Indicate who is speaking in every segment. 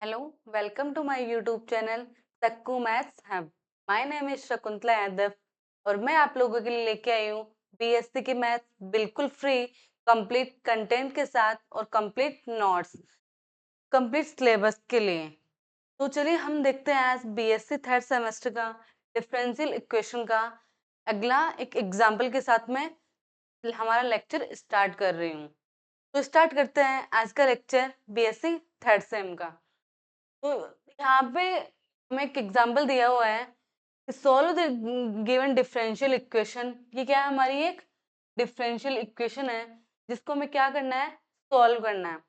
Speaker 1: Hello, welcome to my YouTube channel Sakku maths hub. My name is Shakuntala Yadav और मैं आप लोगों के लिए लेके आई हूँ बीएससी की मैथ्स बिल्कुल फ्री, कंप्लीट कंटेंट के साथ और कंप्लीट नोट्स, कंप्लीट सिलेबस के लिए। तो चलिए हम देखते हैं आज बीएससी थर्ड सेमेस्टर का डिफरेंशियल इक्वेशन का अगला एक एग्जाम्पल के साथ में हमारा लेक्चर स्टार्ट कर रही हूँ। तो स्टार्ट करते हैं आज का लेक्चर बीएससी थर्ड सेम का। तो यहाँ पे हमें एक एग्जांपल दिया हुआ है, solve the given differential equation. ये क्या है, हमारी एक डिफरेंशियल इक्वेशन है जिसको हमें क्या करना है, सॉल्व करना है।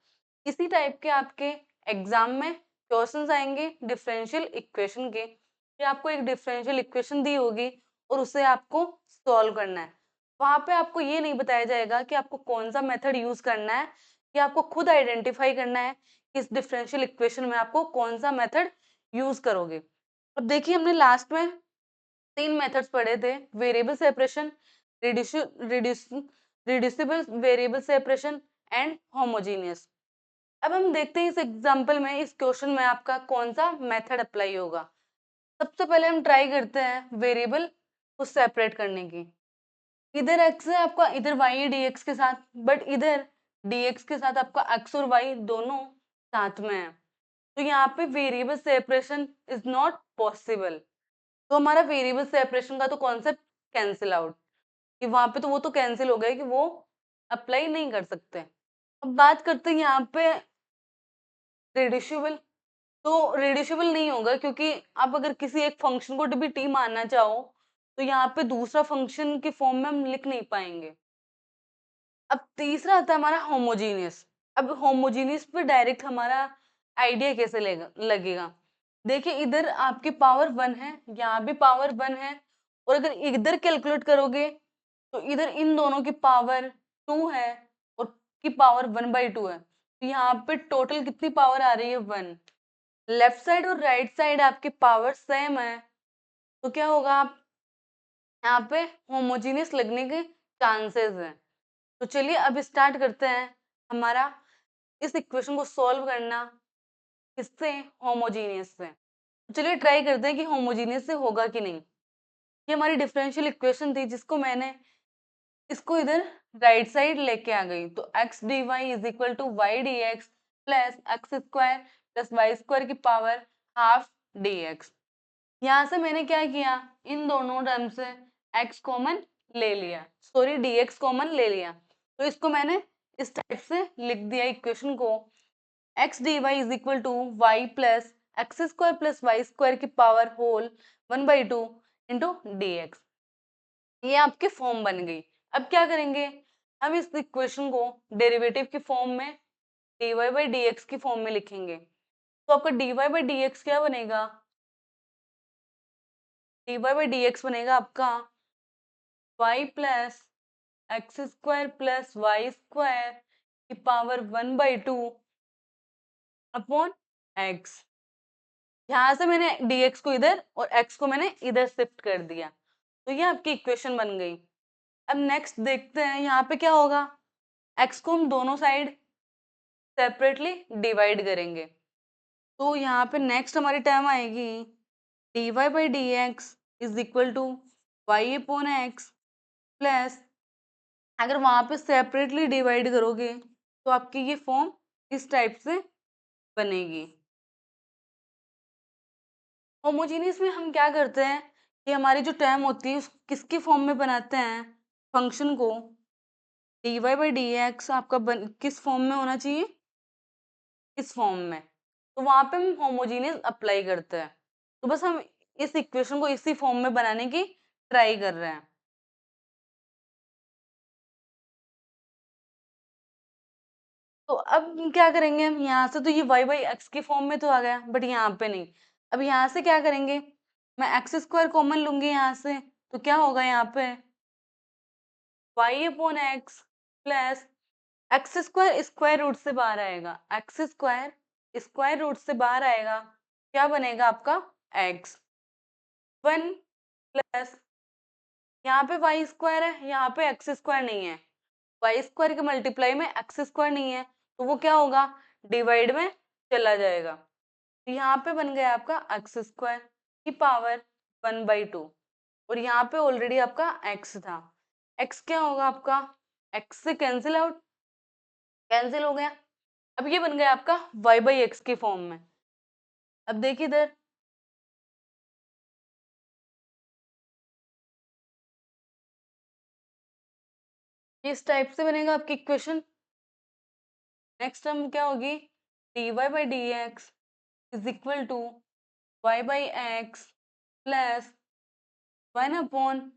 Speaker 1: इसी टाइप के आपके एग्जाम में क्वेश्चंस आएंगे डिफरेंशियल इक्वेशन के, कि आपको एक डिफरेंशियल इक्वेशन दी होगी और उसे आपको सॉल्व करना है। वहां पे आपको ये नहीं बताया जाएगा कि आपको कौन सा मेथड यूज करना है, कि आपको खुद आइडेंटिफाई करना है कि इस डिफरेंशियल इक्वेशन में आपको कौन सा मेथड यूज करोगे। अब देखिए हमने लास्ट में तीन मेथड्स पढ़े थे, variable separation, reducible variable separation and homogeneous. अब हम देखते हैं इस एग्जांपल में, इस क्वेश्चन में आपका कौन सा मेथड अप्लाई होगा। सबसे पहले हम ट्राई करते हैं वेरिएबल को सेपरेट करने की। इधर x है आपका, इधर y है dx के साथ, बट इधर dx के साथ आपका x और y दोनों साथ में है, तो यहाँ पे variable separation is not possible. तो हमारा वेरिएबल सेपरेशन का तो कॉन्सेप्ट कैंसिल आउट, कि वहां पे तो वो तो कैंसिल हो गया कि वो अप्लाई नहीं कर सकते। अब बात करते हैं यहाँ पे रिड्यूसिबल। तो रिड्यूसिबल नहीं होगा क्योंकि आप अगर किसी एक फंक्शन को भी टी मानना चाहो तो यहाँ पे दूसरा फंक्शन के फॉर्म में हम लिख नहीं पाएंगे। अब तीसरा आता है हमारा होमोजीनियस। अब होमोजीनियस पे डायरेक्ट हमारा आइडिया कैसे लगेगा। देखिए इधर आपकी पावर 1 है, यहाँ भी पावर 1 है, और अगर इधर कैलकुलेट करोगे तो इधर इन दोनों की पावर 2 है और की पावर 1/2 है, तो यहाँ पे टोटल कितनी पावर आ रही है, 1। लेफ्ट साइड और राइट साइड आपकी पावर सेम है, तो क्या होगा, आप यहाँ पे होमोजीनियस लगने के चांसेस हैं। तो चलिए अब स्टार्ट करते हैं हमारा इस इक्वेशन को सॉल्व करना, किससे, होमोजीनियस से। तो चलिए ट्राई करते हैं कि होमोजीनियस से होगा कि नहीं। ये हमारी डिफरेंशियल इक्वेशन थी जिसको मैंने इसको इधर राइट साइड लेके आ गई, तो x dy is equal to y d x plus x square plus y square की पावर हाफ dx। यहाँ से मैंने क्या किया, इन दोनों टर्म से x कॉमन ले लिया, सॉरी dx कॉमन ले लिया, तो इसको मैंने इस टाइप से लिख दिया इक्वेशन को, x dy is equal to y plus x square plus y square की power whole 1/2 into d x. ये आपकी फॉर्म बन गई। अब क्या करेंगे, हम इस इक्वेशन को डेरिवेटिव की फॉर्म में dy बाई dx की फॉर्म में लिखेंगे। तो आपका dy बाई dx क्या बनेगा, dy बाई dx बनेगा आपका y plus x square plus y square की पावर 1/2 अपॉन x। यहाँ से मैंने dx को इधर और x को मैंने इधर शिफ्ट कर दिया, तो ये आपकी इक्वेशन बन गई। अब नेक्स्ट देखते हैं यहाँ पे क्या होगा, x को हम दोनों साइड सेपरेटली डिवाइड करेंगे, तो यहाँ पे नेक्स्ट हमारी टर्म आएगी dy by d x is equal to y upon x plus, अगर वहां पे सेपरेटली डिवाइड करोगे तो आपकी ये फॉर्म इस टाइप से बनेगी। होमोजेनियस में हम क्या करते हैं कि हमारी जो टर्म होती है किसकी फॉर्म में बनाते हैं, फंक्शन को dy बाई डी एक्स आपका किस फॉर्म में होना चाहिए, इस फॉर्म में, तो वहां पे हम होमोजेनियस अप्लाई करते हैं। तो बस हम इस इक्वेशन को इसी फॉर्म में बनाने की ट्राई कर रहे हैं। तो अब क्या करेंगे, हम यहाँ से तो ये y बाई एक्स की फॉर्म में तो आ गया, बट यहाँ पे नहीं। अब यहाँ से क्या करेंगे, मैं एक्स स्क्वायर कॉमन लूंगी यहाँ से, तो क्या होगा यहाँ पे y upon x plus x square square root से बाहर आएगा, एक्स स्क्वायर स्क्वायर रूट से बाहर आएगा, क्या बनेगा आपका x 1 प्लस, यहाँ पे वाई स्क्वायर है, यहाँ पे एक्स स्क्वायर नहीं है, वाई स्क्वायर के मल्टीप्लाई में एक्स स्क्वायर नहीं है, तो वो क्या होगा, डिवाइड में चला जाएगा। तो यहाँ पे बन गया आपका एक्स स्क्वायर की पावर 1/2 और यहाँ पे ऑलरेडी आपका एक्स था। एक्स क्या होगा आपका, एक्स से कैंसिल आउट, कैंसिल हो गया। अब ये बन गया आपका वाई बाई एक्स के फॉर्म में। अब देखिए इधर, इस टाइप से बनेगा आपकी इक्वेशन। नेक्स्ट टर्म क्या होगी, d y by d x is equal to y by x plus 1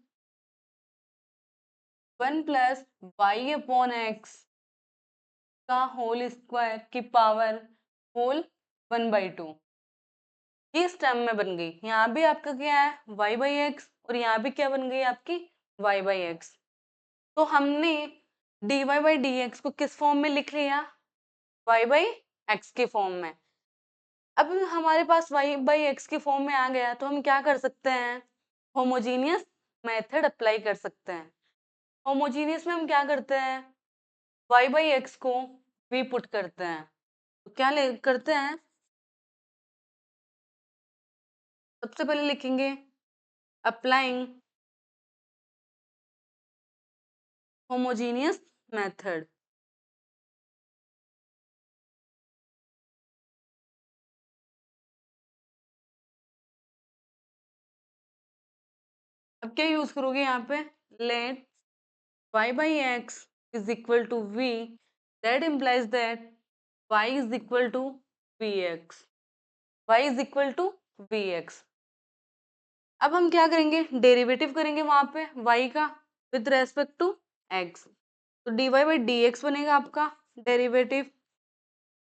Speaker 1: plus y upon x का होल स्क्वायर की पावर होल 1/2। ये इस टर्म में बन गई। यहाँ भी आपका क्या है, वाई बाई एक्स, और यहाँ भी क्या बन गई आपकी, वाई बाई एक्स। तो हमने d y by d x को किस फॉर्म में लिख लिया, वाई बाई एक्स के फॉर्म में। अब हमारे पास वाई बाई एक्स के फॉर्म में आ गया तो हम क्या कर सकते हैं, होमोजीनियस मेथड अप्लाई कर सकते हैं। होमोजीनियस में हम क्या करते हैं, वाई बाई एक्स को वी पुट करते हैं। तो क्या ले करते हैं, सबसे पहले लिखेंगे अप्लाइंग होमोजीनियस मेथड। अब क्या यूज करोगे यहाँ पे, late y by x is equal to v, that implies that y is equal to vx, y is equal to vx। अब हम क्या करेंगे, डेरिवेटिव करेंगे वहां पे y का विद रेस्पेक्ट टू x। तो dy बाई डी एक्स बनेगा आपका डेरिवेटिव।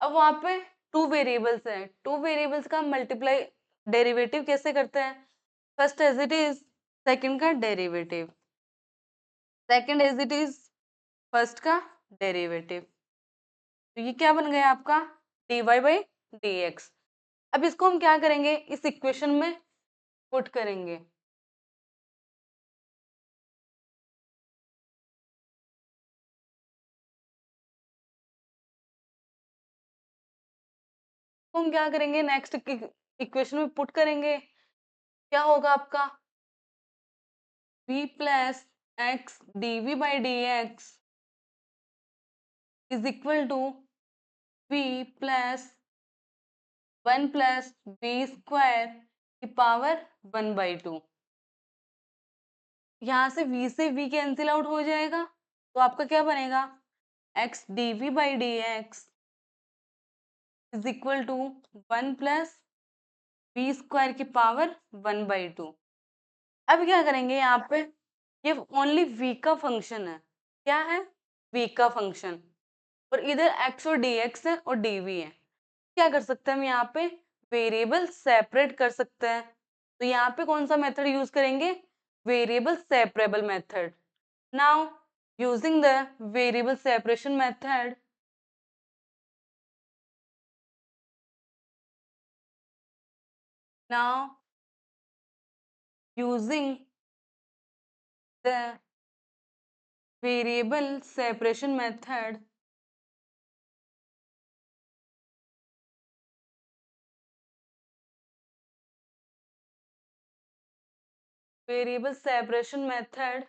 Speaker 1: अब वहां पे टू वेरिएबल्स हैं, टू वेरिएबल्स का मल्टीप्लाई डेरिवेटिव कैसे करते हैं, first as it is second का derivative, second as it is first का डेरिवेटिव। तो ये क्या बन गया आपका, d y by d x. अब इसको हम क्या करेंगे, इस इक्वेशन में पुट करेंगे। तो हम क्या करेंगे, नेक्स्ट इक्वेशन में पुट करेंगे, क्या होगा आपका, v plus x d v by d x is equal to v plus 1 plus v² की पावर 1/2। यहाँ से v से v कैंसिल आउट हो जाएगा, तो आपका क्या बनेगा, x d v by d x is equal to 1 plus v² की पावर 1/2। अब क्या करेंगे यहाँ पे, ये ओनली v का फंक्शन है, क्या है, v का फंक्शन, और इधर x और dx है और dv है। क्या कर सकते हैं हम यहाँ पे, वेरिएबल सेपरेट कर सकते हैं। तो यहाँ पे कौन सा मेथड यूज करेंगे, variable separable method. Now using the variable separation method, now using the variable separation method, variable separation method.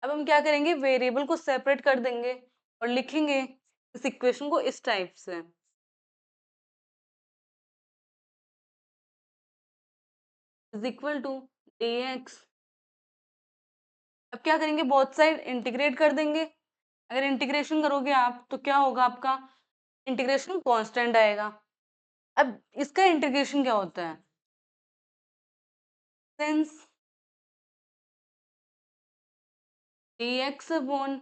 Speaker 1: अब हम क्या करेंगे, वेरिएबल को सेपरेट कर देंगे और लिखेंगे इस इक्वेशन को इस टाइप से, इज इक्वल टू dx। अब क्या करेंगे, बोथ साइड इंटीग्रेट कर देंगे। अगर इंटीग्रेशन करोगे आप तो क्या होगा आपका, इंटीग्रेशन कांस्टेंट आएगा। अब इसका इंटीग्रेशन क्या होता है, since dx upon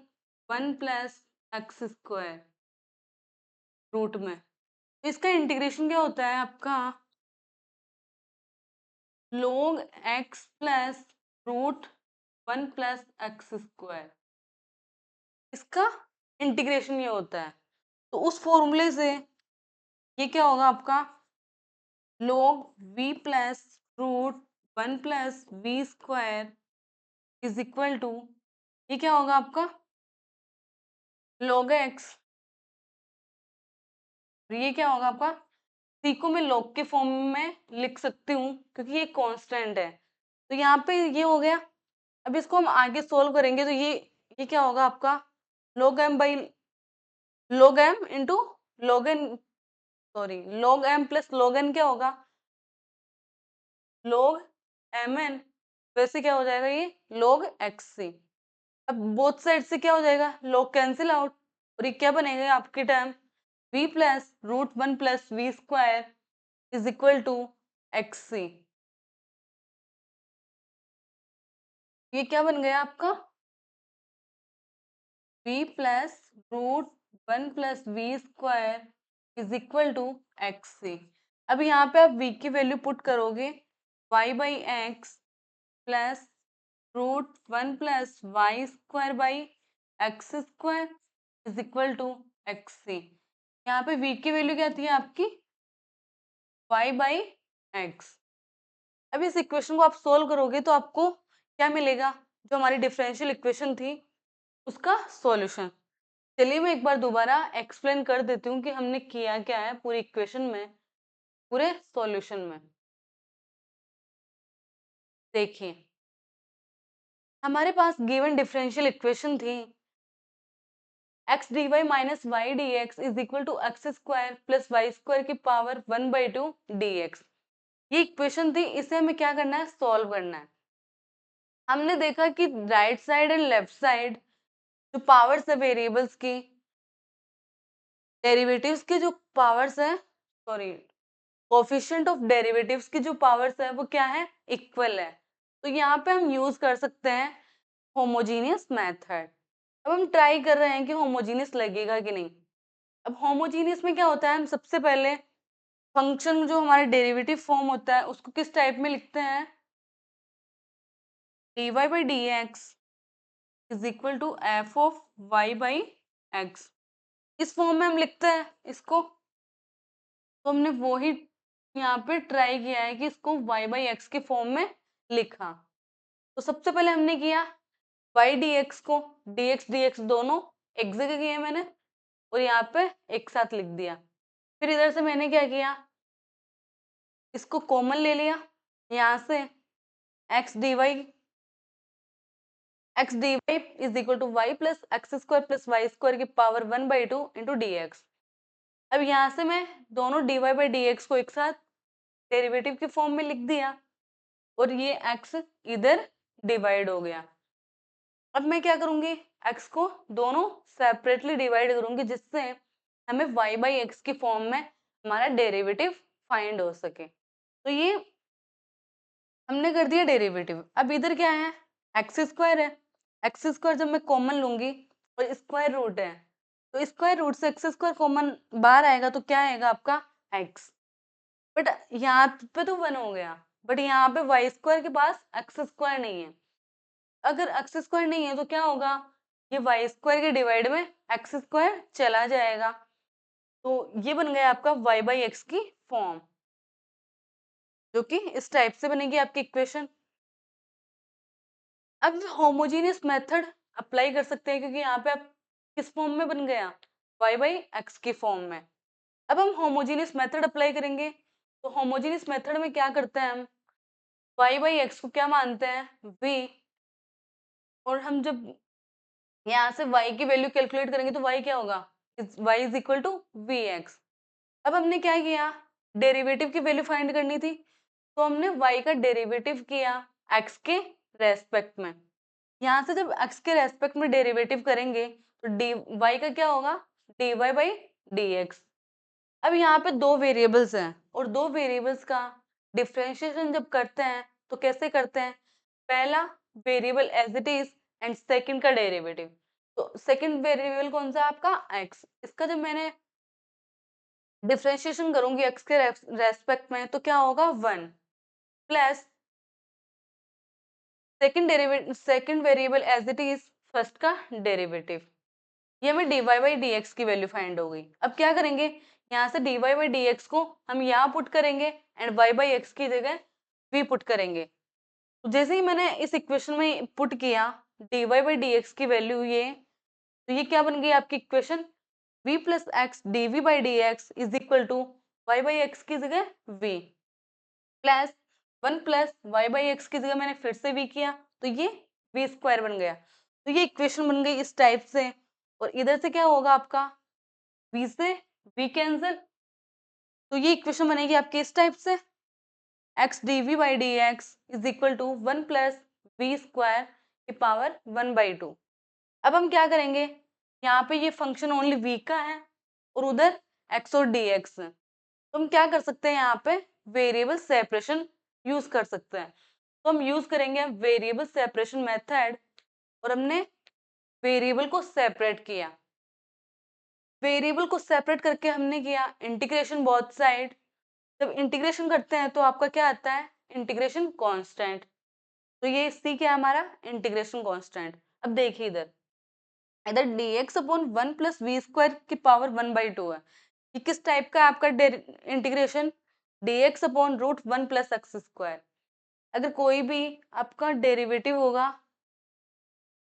Speaker 1: 1 plus x² root में, इसका इंटीग्रेशन क्या होता है आपका, log x plus root 1 plus x²। इसका इंटीग्रेशन ये होता है। तो उस फॉर्मूले से ये क्या होगा आपका, log v plus root 1 plus v² is equal to, ये क्या होगा आपका, log x, ये क्या होगा आपका c को मैं log के फॉर्म में लिख सकती हूँ क्योंकि ये कांस्टेंट है। तो यहाँ पे ये हो गया। अब इसको हम आगे सोल्व करेंगे तो ये क्या होगा आपका, log m by log m into log n, sorry log m plus log n क्या होगा, log mn, वैसे क्या हो जाएगा ये log xc। अब बोथ साइड से क्या हो जाएगा, log कैंसिल आउट, और ये क्या बनेगा आपकी term v plus root one plus v square is equal to xc। ये क्या बन गया आपका, v plus root one plus v square is equal to xc। अब यहाँ पे आप v की वैल्यू पुट करोगे, y by x plus root one plus y square by x square is equal to x c. यहाँ पे v की value क्या आती है आपकी, y बाई एक्स। अब इस इक्वेशन को आप सोल्व करोगे तो आपको क्या मिलेगा, जो हमारी डिफरेंशियल इक्वेशन थी उसका सॉल्यूशन। चलिए मैं एक बार दोबारा एक्सप्लेन कर देती हूँ कि हमने किया क्या है पूरी इक्वेशन में, पूरे सॉल्यूशन में। देखिए हमारे पास गिवन डिफरेंशियल इक्वेशन थी x d y minus y d x is equal to x square plus y square की पावर 1/2 डी एक्स। ये इक्वेशन थी, इसे हमें क्या करना है, सॉल्व करना है। हमने देखा कि right side and left side जो पावर्स है वेरिएबल्स की, डेरिवेटिव्स के जो पावर्स है, सॉरी कोफिशिएंट ऑफ डेरिवेटिव्स की जो पावर्स है वो क्या है, इक्वल है। तो यहाँ पे हम यूज कर सकते हैं होमोजीनियस मेथड। अब हम ट्राई कर रहे हैं कि होमोजीनियस लगेगा कि नहीं। अब होमोजीनियस में क्या होता है, हम सबसे पहले फंक्शन जो हमारा डेरिवेटिव फॉर्म होता है उसको किस टाइप में लिखते हैं, dy by d x is equal to f of y by x. इस फॉर्म में हम लिखते हैं इसको। तो हमने वो ही यहाँ पे ट्राई किया है कि इसको y बाई एक्स के फॉर्म में लिखा। तो सबसे पहले हमने किया y dx को, dx दोनों एक जगह किए मैंने और यहाँ पे एक साथ लिख दिया। फिर इधर से मैंने क्या किया, इसको कॉमन ले लिया, यहाँ से x d y is equal to y plus x square plus y square की पावर 1/2 इंटू डी एक्स। अब यहाँ से मैं दोनों d y by d x को एक साथ डेरिवेटिव के फॉर्म में लिख दिया और ये x इधर डिवाइड हो गया। अब मैं क्या करूंगी, x को दोनों सेपरेटली डिवाइड करूंगी जिससे हमें y बाई एक्स की फॉर्म में हमारा डेरिवेटिव फाइंड हो सके। तो ये हमने कर दिया डेरिवेटिव। अब इधर क्या है, एक्स स्क्वायर है, एक्स स्क्वायर जब मैं कॉमन लूंगी और स्क्वायर रूट है तो स्क्वायर रूट से एक्स स्क्वायर कॉमन बाहर आएगा तो क्या आएगा आपका x। बट यहाँ पे तो 1 हो गया, बट यहाँ पे वाई स्क्वायर के पास एक्स स्क्वायर नहीं है। अगर एक्स स्क्वायर नहीं है तो क्या होगा, ये वाई स्क्वायर के डिवाइड में एक्स स्क्वायर चला जाएगा। तो ये बन गया आपका वाई बाई एक्स की फॉर्म, जो कि इस टाइप से बनेगी आपकी इक्वेशन। अब होमोजीनियस मेथड अप्लाई कर सकते हैं क्योंकि यहाँ पे आप किस फॉर्म में बन गया, वाई बाई एक्स की फॉर्म में। अब हम होमोजीनियस मेथड अप्लाई करेंगे तो होमोजीनियस मेथड में क्या करते हैं, हम वाई बाई एक्स को क्या मानते हैं, v, और हम जब यहाँ से y की वैल्यू कैलकुलेट करेंगे तो y क्या होगा, y is equal to v x. अब हमने क्या किया, डेरिवेटिव की वैल्यू फाइंड करनी थी तो हमने y का डेरिवेटिव किया x के रेस्पेक्ट में। यहाँ से जब x के रेस्पेक्ट में डेरिवेटिव करेंगे तो डी y का क्या होगा, dy बाई डी एक्स। अब यहाँ पे दो वेरिएबल्स हैं और दो वेरिएबल्स का डिफरेंशिएशन जब करते हैं तो कैसे करते हैं, पहला variable as it is and second का डेरिवेटिव। तो सेकंड वेरिएबल कौन सा आपका x, इसका जब मैंने डिफरेंशिएशन करूंगी x के रेस्पेक्ट में तो क्या होगा 1 plus second variable as it is first का डेरिवेटिव। ये हमें dy बाई डी एक्स की वैल्यू फाइंड हो गई। अब क्या करेंगे, यहाँ से dy बाई डी एक्स को हम यहाँ पुट करेंगे एंड y बाई एक्स की जगह v पुट करेंगे। तो जैसे ही मैंने इस इक्वेशन में पुट किया dy बाई डी एक्स की वैल्यू ये, तो ये क्या बन गई आपकी equation, v plus x d v by d x is equal to y by x की जगह v plus 1 plus y by x की जगह मैंने फिर से v किया तो ये v स्क्वायर बन गया। तो ये इक्वेशन बन गई इस टाइप से, और इधर से क्या होगा आपका v से v कैंसिल, तो ये इक्वेशन बनेगी आपकी इस टाइप से x dv by d x is equal to 1 plus v square की पावर 1 बाई 2। अब हम क्या करेंगे, यहाँ पे ये फंक्शन ओनली v का है और उधर x और dx है, तो हम क्या कर सकते हैं, यहाँ पे वेरिएबल सेपरेशन यूज कर सकते हैं। तो हम यूज करेंगे वेरिएबल सेपरेशन मेथड, और हमने वेरिएबल को सेपरेट किया। वेरिएबल को सेपरेट करके हमने किया इंटीग्रेशन बोथ साइड। जब इंटीग्रेशन करते हैं तो आपका क्या आता है, इंटीग्रेशन कांस्टेंट। तो ये सी क्या है हमारा, इंटीग्रेशन कांस्टेंट। अब देखिए इधर इधर dx upon 1 plus v square की पावर 1 बाई 2 है। ये किस टाइप का है आपका integration, dx upon root 1 plus x square. अगर कोई भी आपका डेरिवेटिव होगा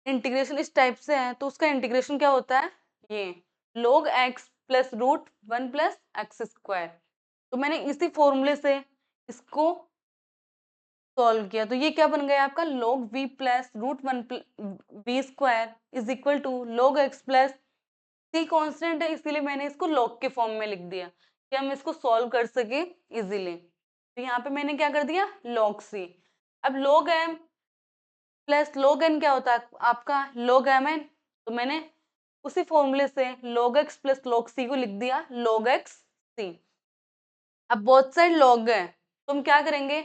Speaker 1: इंटीग्रेशन इस टाइप से है तो उसका इंटीग्रेशन क्या होता है, ये log x plus root 1 plus x square. तो मैंने इसी फॉर्मूले से इसको सॉल्व किया, तो ये क्या बन गया आपका log v plus root 1 v square is equal to log x plus c constant है इसीलिए मैंने इसको log के फॉर्म में लिख दिया कि हम इसको सॉल्व कर सके इजीली। तो यहाँ पे मैंने क्या कर दिया log c। अब log m plus log n क्या होता है आपका log mn, तो मैंने उसी फॉर्मूले से log x plus log c को लिख दिया log x c। अब बोथ साइड log है तो हम क्या करेंगे,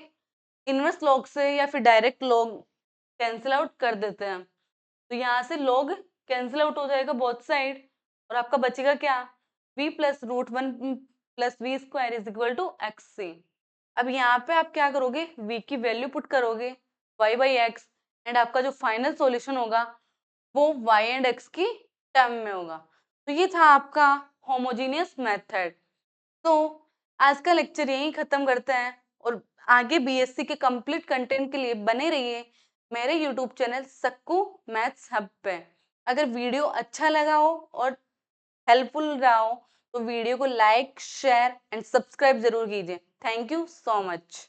Speaker 1: इनवर्स log से या फिर डायरेक्ट log कैंसिल आउट कर देते हैं। तो यहाँ से log कैंसिल आउट हो जाएगा बोथ साइड, और आपका बचेगा क्या, v plus root 1 plus v square is equal to x c. अब यहाँ पे आप क्या करोगे, v की वैल्यू पुट करोगे y बाई एक्स, एंड आपका जो फाइनल सॉल्यूशन होगा वो y एंड x की टर्म में होगा। तो ये था आपका होमोजेनियस मेथड। तो आज का लेक्चर यहीं खत्म करते हैं, और आगे बीएससी के कंप्लीट कंटेंट के लिए बने रहिए मेरे YouTube channel Sakku maths hub पे। अगर वीडियो अच्छा लगा हो और हेल्पफुल रहा हो तो वीडियो को लाइक शेयर एंड सब्सक्राइब जरूर कीजिए। Thank you so much.